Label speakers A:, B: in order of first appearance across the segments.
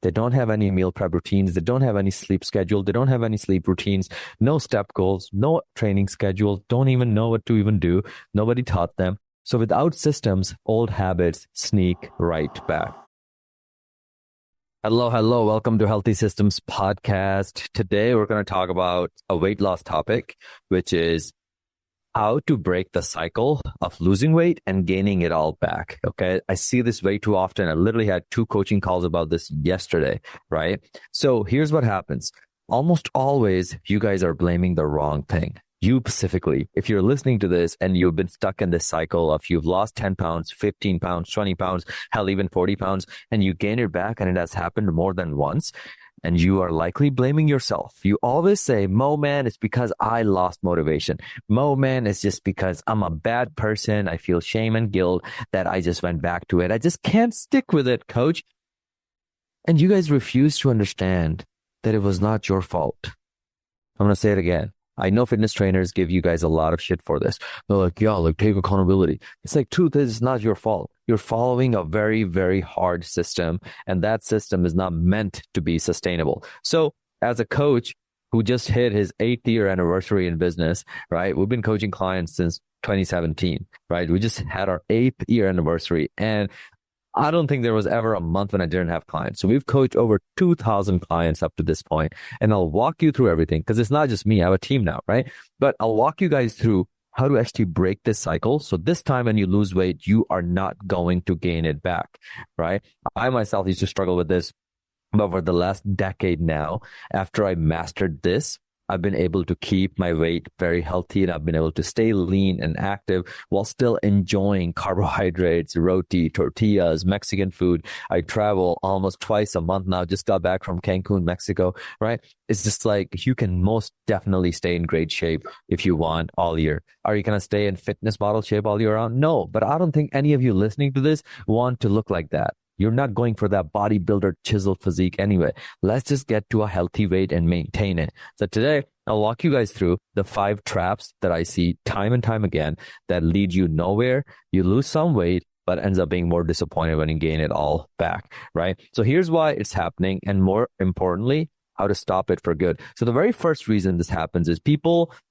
A: They don't have any meal prep routines. They don't have any sleep schedule. They don't have any sleep routines, no step goals, no training schedule, don't even know what to even do. Nobody taught them. So without systems, old habits sneak right back. Hello, hello. Welcome to Healthy Systems Podcast. Today, we're going to talk about a weight loss topic, which is how to break the cycle of losing weight and gaining it all back. Okay. I see this way too often. I literally had 2 coaching calls about this yesterday, right? So here's what happens. Almost always, you guys are blaming the wrong thing. You specifically, if you're listening to this and you've been stuck in this cycle of you've lost 10 pounds, 15 pounds, 20 pounds, hell, even 40 pounds, and you gain it back and it has happened more than once, and you are likely blaming yourself. You always say, Mo, man, it's because I lost motivation. Mo, man, it's just because I'm a bad person. I feel shame and guilt that I just went back to it. I just can't stick with it, coach. And you guys refuse to understand that it was not your fault. I'm going to say it again. I know fitness trainers give you guys a lot of shit for this. They're like, yeah, like take accountability. It's like, truth is, it's not your fault. You're following a very, very hard system, and that system is not meant to be sustainable. So as a coach who just hit his 8th year anniversary in business, right? We've been coaching clients since 2017, right? We just had our 8th year anniversary, and I don't think there was ever a month when I didn't have clients. So we've coached over 2,000 clients up to this point, and I'll walk you through everything because it's not just me. I have a team now, right? But I'll walk you guys through how to actually break this cycle. So this time when you lose weight, you are not going to gain it back, right? I myself used to struggle with this, but over the last decade now, after I mastered this, I've been able to keep my weight very healthy, and I've been able to stay lean and active while still enjoying carbohydrates, roti, tortillas, Mexican food. I travel almost twice a month now. Just got back from Cancun, Mexico, right? It's just like you can most definitely stay in great shape if you want all year. Are you going to stay in fitness model shape all year round? No, but I don't think any of you listening to this want to look like that. You're not going for that bodybuilder chiseled physique anyway. Let's just get to a healthy weight and maintain it. So today, I'll walk you guys through the 5 traps that I see time and time again that lead you nowhere. You lose some weight, but ends up being more disappointed when you gain it all back, right? So here's why it's happening, and more importantly, how to stop it for good. So the very first reason this happens is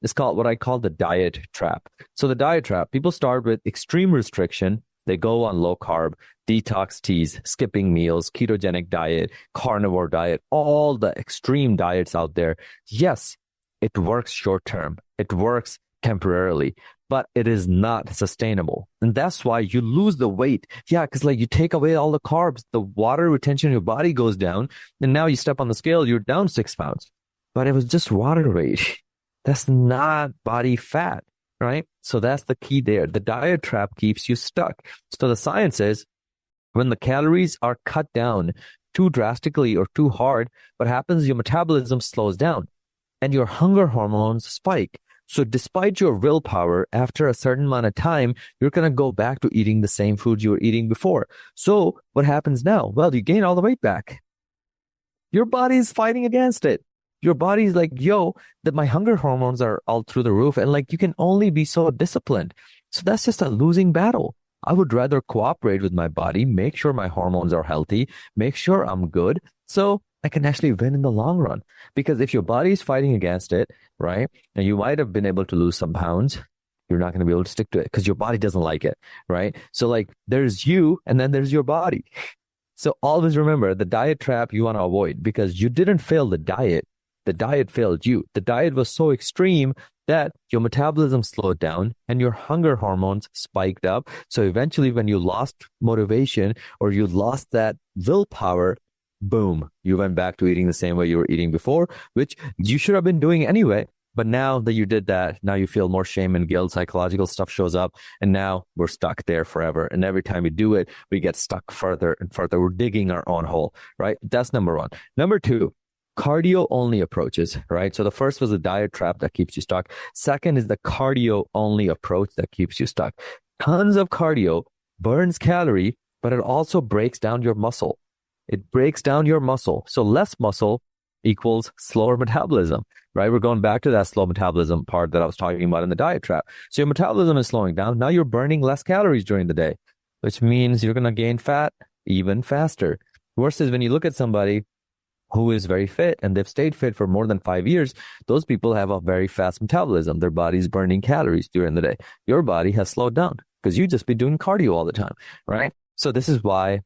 A: it's called what I call the diet trap. So the diet trap, people start with extreme restriction. They go on low carb, detox teas, skipping meals, ketogenic diet, carnivore diet, all the extreme diets out there. Yes, it works short term. It works temporarily, but it is not sustainable. And that's why you lose the weight. Yeah, because like you take away all the carbs, the water retention in your body goes down, and now you step on the scale, you're down 6 pounds. But it was just water weight. That's not body fat. Right? So that's the key there. The diet trap keeps you stuck. So the science is when the calories are cut down too drastically or too hard, what happens is your metabolism slows down and your hunger hormones spike. So despite your willpower, after a certain amount of time, you're going to go back to eating the same food you were eating before. So what happens now? Well, you gain all the weight back. Your body is fighting against it. Your body's like, yo, that my hunger hormones are all through the roof, and like you can only be so disciplined. So that's just a losing battle. I would rather cooperate with my body, make sure my hormones are healthy, make sure I'm good, so I can actually win in the long run. Because if your body is fighting against it, right, and you might have been able to lose some pounds, you're not going to be able to stick to it because your body doesn't like it, right? So like there's you and then there's your body. So always remember the diet trap you want to avoid because you didn't fail the diet. The diet failed you. The diet was so extreme that your metabolism slowed down and your hunger hormones spiked up. So eventually when you lost motivation or you lost that willpower, boom, you went back to eating the same way you were eating before, which you should have been doing anyway. But now that you did that, now you feel more shame and guilt, psychological stuff shows up, and now we're stuck there forever. And every time we do it, we get stuck further and further. We're digging our own hole, right? That's number 1. Number 2, cardio only approaches, right? So the first was the diet trap that keeps you stuck. Second is the cardio only approach that keeps you stuck. Tons of cardio burns calorie, but it also breaks down your muscle. It breaks down your muscle. So less muscle equals slower metabolism, right? We're going back to that slow metabolism part that I was talking about in the diet trap. So your metabolism is slowing down. Now you're burning less calories during the day, which means you're going to gain fat even faster. Versus when you look at somebody who is very fit and they've stayed fit for more than 5 years, those people have a very fast metabolism. Their body's burning calories during the day. Your body has slowed down because you just be doing cardio all the time, right? So this is why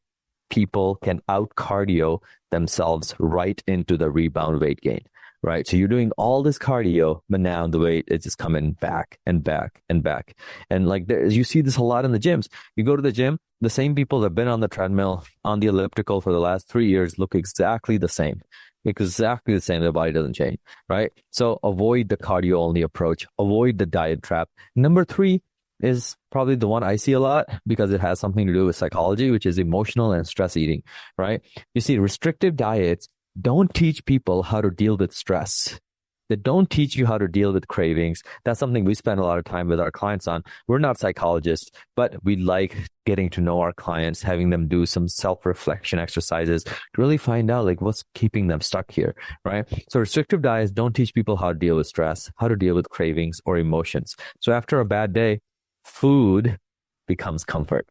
A: people can out cardio themselves right into the rebound weight gain, right? So you're doing all this cardio, but now the weight is just coming back and back and back. And like you see this a lot in the gyms. You go to the gym, the same people that have been on the treadmill, on the elliptical for the last 3 years look exactly the same. Exactly the same. Their body doesn't change, right? So avoid the cardio only approach. Avoid the diet trap. Number 3 is probably the one I see a lot because it has something to do with psychology, which is emotional and stress eating, right? You see, restrictive diets don't teach people how to deal with stress. They don't teach you how to deal with cravings. That's something we spend a lot of time with our clients on. We're not psychologists, but we like getting to know our clients, having them do some self-reflection exercises to really find out like what's keeping them stuck here, right? So restrictive diets don't teach people how to deal with stress, how to deal with cravings or emotions. So after a bad day, food becomes comfort.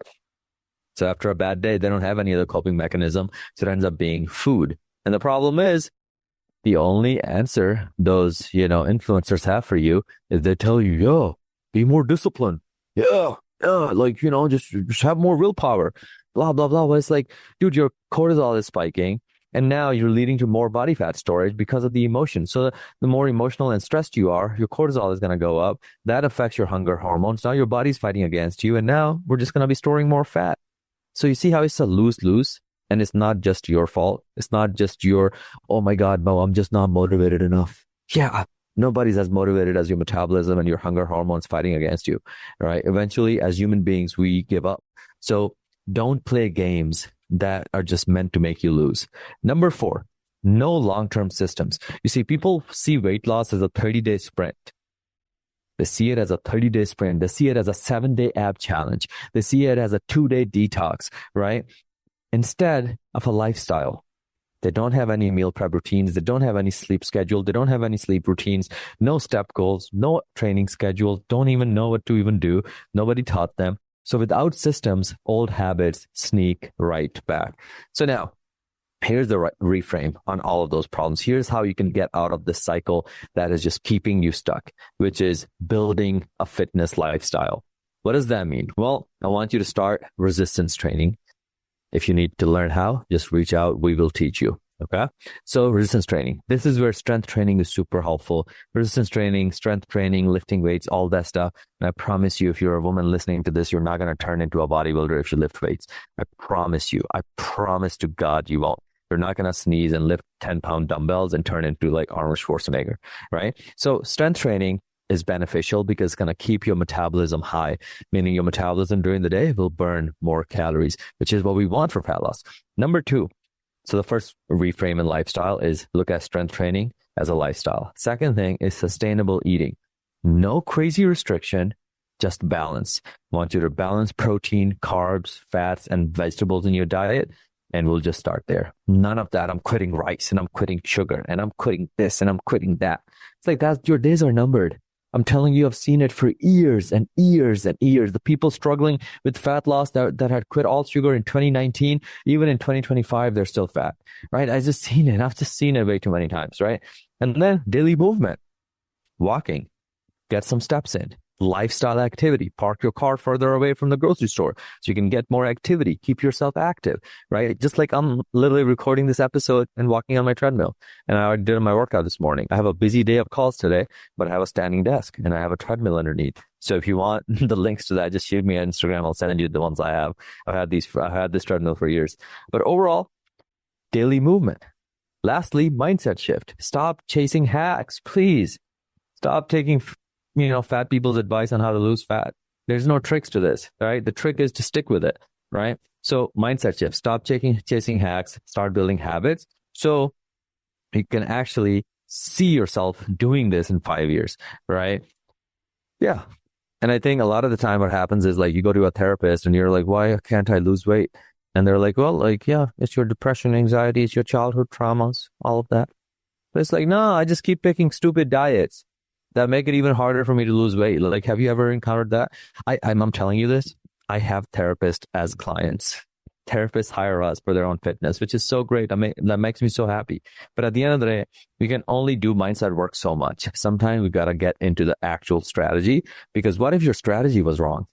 A: So after a bad day, they don't have any other coping mechanism. So it ends up being food. And the problem is the only answer those, influencers have for you is they tell you, yo, be more disciplined. Yeah. Like, just have more willpower, blah, blah, blah. But it's like, dude, your cortisol is spiking. And now you're leading to more body fat storage because of the emotion. So the more emotional and stressed you are, your cortisol is going to go up. That affects your hunger hormones. Now your body's fighting against you. And now we're just going to be storing more fat. So you see how it's a lose-lose? And it's not just your fault. It's not just oh my God, Mo, I'm just not motivated enough. Yeah, nobody's as motivated as your metabolism and your hunger hormones fighting against you, right? Eventually, as human beings, we give up. So don't play games that are just meant to make you lose. Number 4, no long-term systems. You see, people see weight loss as a 30-day sprint. They see it as a 30-day sprint. They see it as a 7-day ab challenge. They see it as a 2-day detox, right? Instead of a lifestyle. They don't have any meal prep routines. They don't have any sleep schedule. They don't have any sleep routines, no step goals, no training schedule, don't even know what to even do. Nobody taught them. So without systems, old habits sneak right back. So now, here's the reframe on all of those problems. Here's how you can get out of this cycle that is just keeping you stuck, which is building a fitness lifestyle. What does that mean? Well, I want you to start resistance training. If you need to learn how, just reach out. We will teach you. Okay. So resistance training. This is where strength training is super helpful. Resistance training, strength training, lifting weights, all that stuff. And I promise you, if you're a woman listening to this, you're not going to turn into a bodybuilder if you lift weights. I promise you. I promise to God you won't. You're not going to sneeze and lift 10-pound dumbbells and turn into like Arnold Schwarzenegger, right? So strength training is beneficial because it's going to keep your metabolism high, meaning your metabolism during the day will burn more calories, which is what we want for fat loss. Number 2, so the first reframe in lifestyle is look at strength training as a lifestyle. Second thing is sustainable eating. No crazy restriction, just balance. I want you to balance protein, carbs, fats, and vegetables in your diet, and we'll just start there. None of that, I'm quitting rice, and I'm quitting sugar, and I'm quitting this, and I'm quitting that. It's like that. Your days are numbered. I'm telling you, I've seen it for years and years and years. The people struggling with fat loss that had quit all sugar in 2019, even in 2025, they're still fat, right? I've just seen it. I've just seen it way too many times, right? And then daily movement, walking, get some steps in. Lifestyle activity, park your car further away from the grocery store so you can get more activity, keep yourself active, right? Just like I'm literally recording this episode and walking on my treadmill, and I did my workout this morning. I have a busy day of calls today, but I have a standing desk and I have a treadmill underneath. So if you want the links to that, just shoot me on Instagram. I'll send you the ones I have. I've had this treadmill for years. But overall, daily movement. Lastly, mindset shift. Stop chasing hacks, please. Stop taking fat people's advice on how to lose fat. There's no tricks to this, right? The trick is to stick with it, right? So mindset shift, stop chasing hacks, start building habits. So you can actually see yourself doing this in 5 years, right? Yeah. And I think a lot of the time what happens is like you go to a therapist and you're like, why can't I lose weight? And they're like, well, like, yeah, it's your depression, anxiety, it's your childhood traumas, all of that. But it's like, no, I just keep picking stupid diets that make it even harder for me to lose weight. Like, have you ever encountered that? I'm telling you this. I have therapists as clients. therapists hire us for their own fitness, which is so great. That makes me so happy. But at the end of the day, we can only do mindset work so much. Sometimes we got to get into the actual strategy, because what if your strategy was wrong?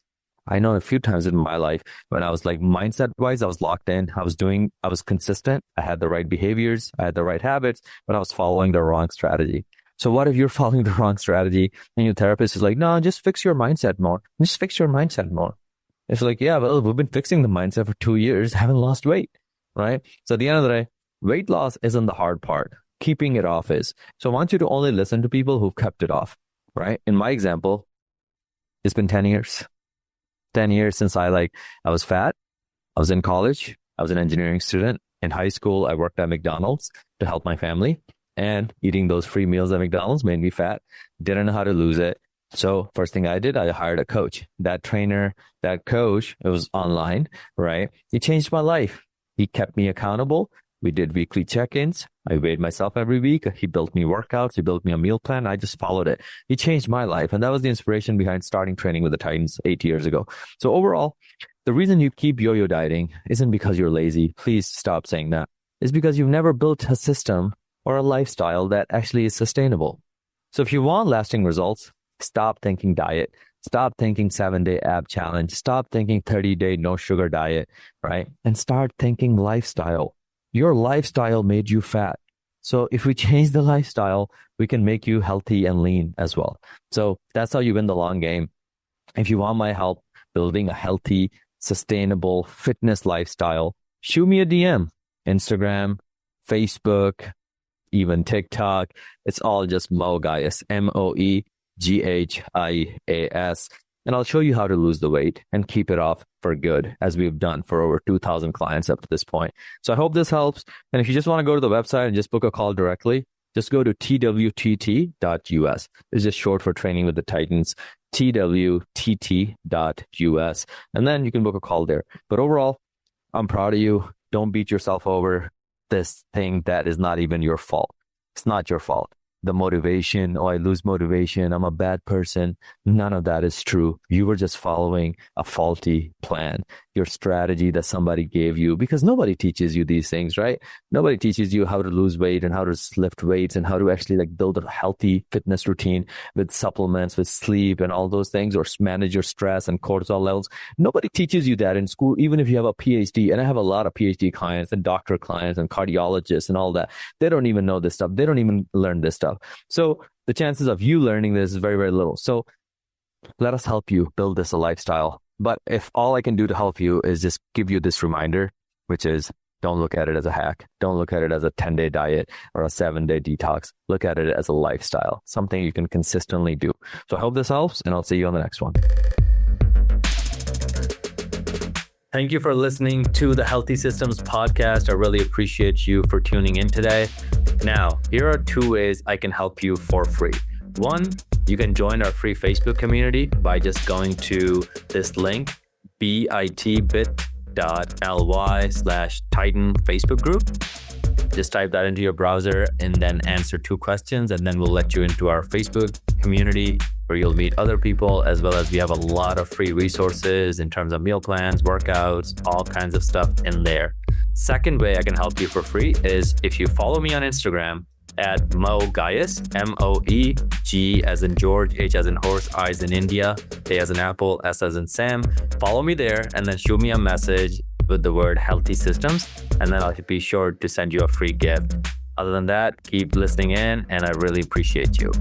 A: I know a few times in my life when I was like mindset wise, I was locked in. I was consistent. I had the right behaviors. I had the right habits, but I was following the wrong strategy. So what if you're following the wrong strategy and your therapist is like, no, just fix your mindset more. Just fix your mindset more. It's like, yeah, well, we've been fixing the mindset for 2 years, haven't lost weight, right? So at the end of the day, weight loss isn't the hard part. Keeping it off is. So I want you to only listen to people who've kept it off, right? In my example, it's been 10 years. 10 years since I was fat. I was in college. I was an engineering student. In high school, I worked at McDonald's to help my family, and eating those free meals at McDonald's made me fat. Didn't know how to lose it. So first thing I did, I hired a coach. That coach, it was online, right? He changed my life. He kept me accountable. We did weekly check-ins. I weighed myself every week. He built me workouts. He built me a meal plan. I just followed it. He changed my life. And that was the inspiration behind starting training with the Titans 8 years ago. So overall, the reason you keep yo-yo dieting isn't because you're lazy. Please stop saying that. It's because you've never built a system or a lifestyle that actually is sustainable. So if you want lasting results, stop thinking diet. Stop thinking 7-day ab challenge. Stop thinking 30-day no sugar diet, right? And start thinking lifestyle. Your lifestyle made you fat. So if we change the lifestyle, we can make you healthy and lean as well. So that's how you win the long game. If you want my help building a healthy, sustainable fitness lifestyle, shoot me a DM. Instagram, Facebook, even TikTok. It's all just Mo Gaius, MOEGHIAS. And I'll show you how to lose the weight and keep it off for good, as we've done for over 2,000 clients up to this point. So I hope this helps. And if you just want to go to the website and just book a call directly, just go to twtt.us. It's just short for Training with the Titans, twtt.us. And then you can book a call there. But overall, I'm proud of you. Don't beat yourself over this thing that is not even your fault. It's not your fault. The motivation, I lose motivation, I'm a bad person. None of that is true. You were just following a faulty plan, your strategy that somebody gave you, because nobody teaches you these things, right? Nobody teaches you how to lose weight and how to lift weights and how to actually build a healthy fitness routine with supplements, with sleep and all those things, or manage your stress and cortisol levels. Nobody teaches you that in school, even if you have a PhD. And I have a lot of PhD clients and doctor clients and cardiologists and all that. They don't even know this stuff. They don't even learn this stuff. So the chances of you learning this is very, very little. So let us help you build this a lifestyle. But if all I can do to help you is just give you this reminder, which is don't look at it as a hack. Don't look at it as a 10-day diet or a 7-day detox. Look at it as a lifestyle, something you can consistently do. So I hope this helps, and I'll see you on the next one. Thank you for listening to the Healthy Systems podcast. I really appreciate you for tuning in today. Now, here are 2 ways I can help you for free. One, you can join our free Facebook community by just going to this link, bit.ly/Titan Facebook group. Just type that into your browser and then answer 2 questions, and then we'll let you into our Facebook community where you'll meet other people, as well as we have a lot of free resources in terms of meal plans, workouts, all kinds of stuff in there. Second way I can help you for free is if you follow me on Instagram at Mo Gaius, MOEG as in George, H as in horse, I as in India, A as in apple, S as in Sam. Follow me there and then shoot me a message with the word Healthy Systems, and then I'll be sure to send you a free gift. Other than that, keep listening in, and I really appreciate you.